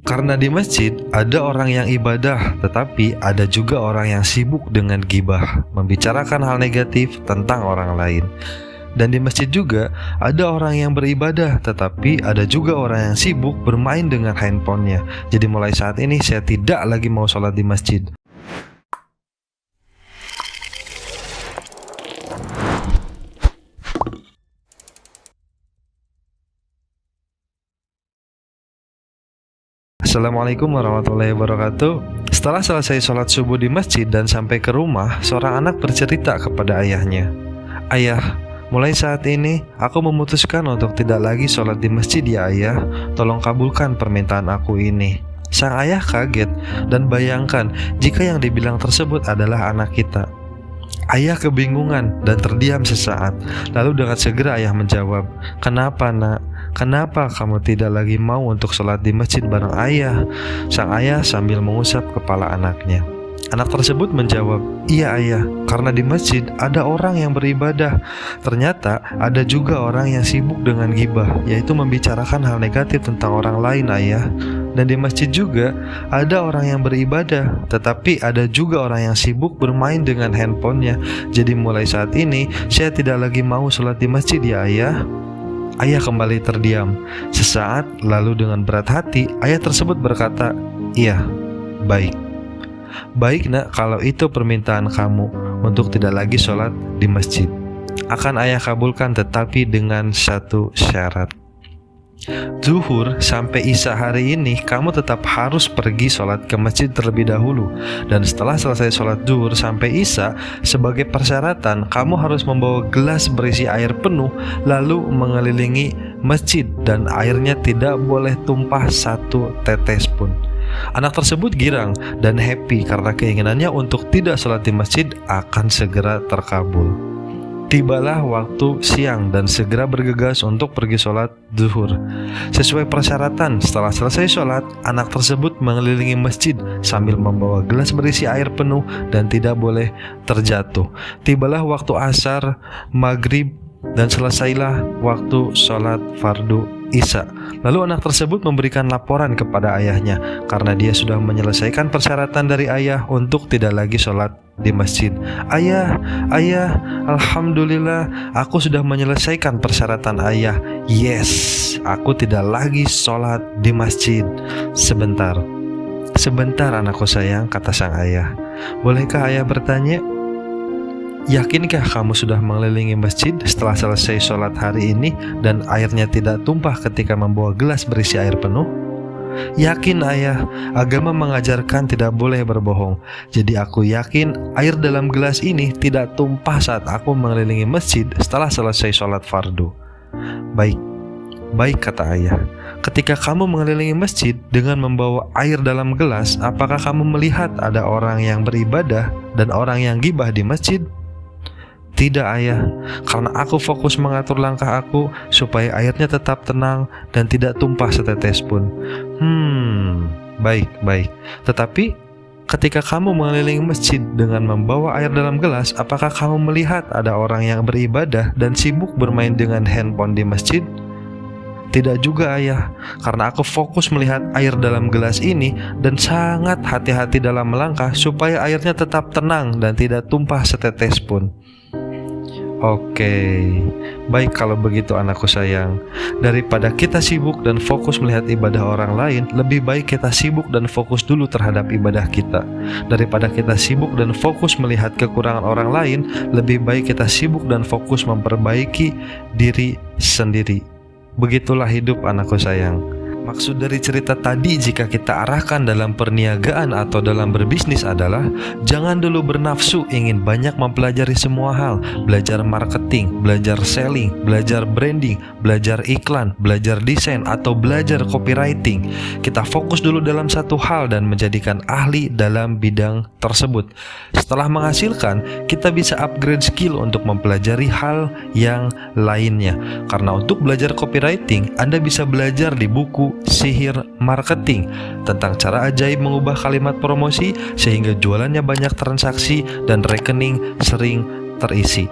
Karena di masjid ada orang yang ibadah, tetapi ada juga orang yang sibuk dengan gibah, membicarakan hal negatif tentang orang lain. Dan di masjid juga ada orang yang beribadah, tetapi ada juga orang yang sibuk bermain dengan handphonenya. Jadi mulai saat ini saya tidak lagi mau sholat di masjid. Assalamualaikum warahmatullahi wabarakatuh. Setelah selesai sholat subuh di masjid dan sampai ke rumah, seorang anak bercerita kepada ayahnya, "Ayah, mulai saat ini aku memutuskan untuk tidak lagi sholat di masjid ya ayah. Tolong kabulkan permintaan aku ini." Sang ayah kaget dan bayangkan jika yang dibilang tersebut adalah anak kita. Ayah kebingungan dan terdiam sesaat. Lalu dengan segera ayah menjawab, "Kenapa nak? Kenapa kamu tidak lagi mau untuk sholat di masjid bareng ayah?" Sang ayah sambil mengusap kepala anaknya. Anak tersebut menjawab, "Iya ayah, karena di masjid ada orang yang beribadah. Ternyata ada juga orang yang sibuk dengan gibah, yaitu membicarakan hal negatif tentang orang lain ayah. Dan di masjid juga ada orang yang beribadah, tetapi ada juga orang yang sibuk bermain dengan handphonenya. Jadi mulai saat ini saya tidak lagi mau sholat di masjid ya ayah." Ayah kembali terdiam. Sesaat lalu dengan berat hati ayah tersebut berkata, "Iya, baik. Baik nak, kalau itu permintaan kamu untuk tidak lagi sholat di masjid, akan ayah kabulkan, tetapi dengan satu syarat. Zuhur sampai Isya hari ini kamu tetap harus pergi sholat ke masjid terlebih dahulu. Dan setelah selesai sholat Zuhur sampai Isya, sebagai persyaratan kamu harus membawa gelas berisi air penuh lalu mengelilingi masjid, dan airnya tidak boleh tumpah satu tetes pun." Anak tersebut girang dan happy karena keinginannya untuk tidak sholat di masjid akan segera terkabul. Tibalah waktu siang dan segera bergegas untuk pergi sholat zuhur. Sesuai persyaratan, setelah selesai sholat, anak tersebut mengelilingi masjid sambil membawa gelas berisi air penuh dan tidak boleh terjatuh. Tibalah waktu asar, maghrib, dan selesailah waktu sholat fardu Isya. Lalu anak tersebut memberikan laporan kepada ayahnya karena dia sudah menyelesaikan persyaratan dari ayah untuk tidak lagi sholat di masjid. Ayah, alhamdulillah aku sudah menyelesaikan persyaratan ayah. Yes, aku tidak lagi sholat di masjid." Sebentar anakku sayang," kata sang ayah. "Bolehkah ayah bertanya? Yakinkah kamu sudah mengelilingi masjid setelah selesai sholat hari ini dan airnya tidak tumpah ketika membawa gelas berisi air penuh?" "Yakin ayah, agama mengajarkan tidak boleh berbohong. Jadi aku yakin air dalam gelas ini tidak tumpah saat aku mengelilingi masjid setelah selesai sholat fardu." Baik, kata ayah. "Ketika kamu mengelilingi masjid dengan membawa air dalam gelas, apakah kamu melihat ada orang yang beribadah dan orang yang gibah di masjid?" "Tidak ayah, karena aku fokus mengatur langkah aku supaya airnya tetap tenang dan tidak tumpah setetes pun." Baik. Tetapi ketika kamu mengelilingi masjid dengan membawa air dalam gelas, apakah kamu melihat ada orang yang beribadah dan sibuk bermain dengan handphone di masjid?" "Tidak juga ayah, karena aku fokus melihat air dalam gelas ini dan sangat hati-hati dalam melangkah supaya airnya tetap tenang dan tidak tumpah setetes pun." Oke, baik kalau begitu anakku sayang. Daripada kita sibuk dan fokus melihat ibadah orang lain, lebih baik kita sibuk dan fokus dulu terhadap ibadah kita. Daripada kita sibuk dan fokus melihat kekurangan orang lain, lebih baik kita sibuk dan fokus memperbaiki diri sendiri. Begitulah hidup anakku sayang. Maksud dari cerita tadi jika kita arahkan dalam perniagaan atau dalam berbisnis adalah jangan dulu bernafsu ingin banyak mempelajari semua hal. Belajar marketing, belajar selling, belajar branding, belajar iklan, belajar desain, atau belajar copywriting. Kita fokus dulu dalam satu hal dan menjadikan ahli dalam bidang tersebut. Setelah menghasilkan, kita bisa upgrade skill untuk mempelajari hal yang lainnya. Karena untuk belajar copywriting, Anda bisa belajar di buku Sihir Marketing tentang cara ajaib mengubah kalimat promosi sehingga jualannya banyak transaksi dan rekening sering terisi.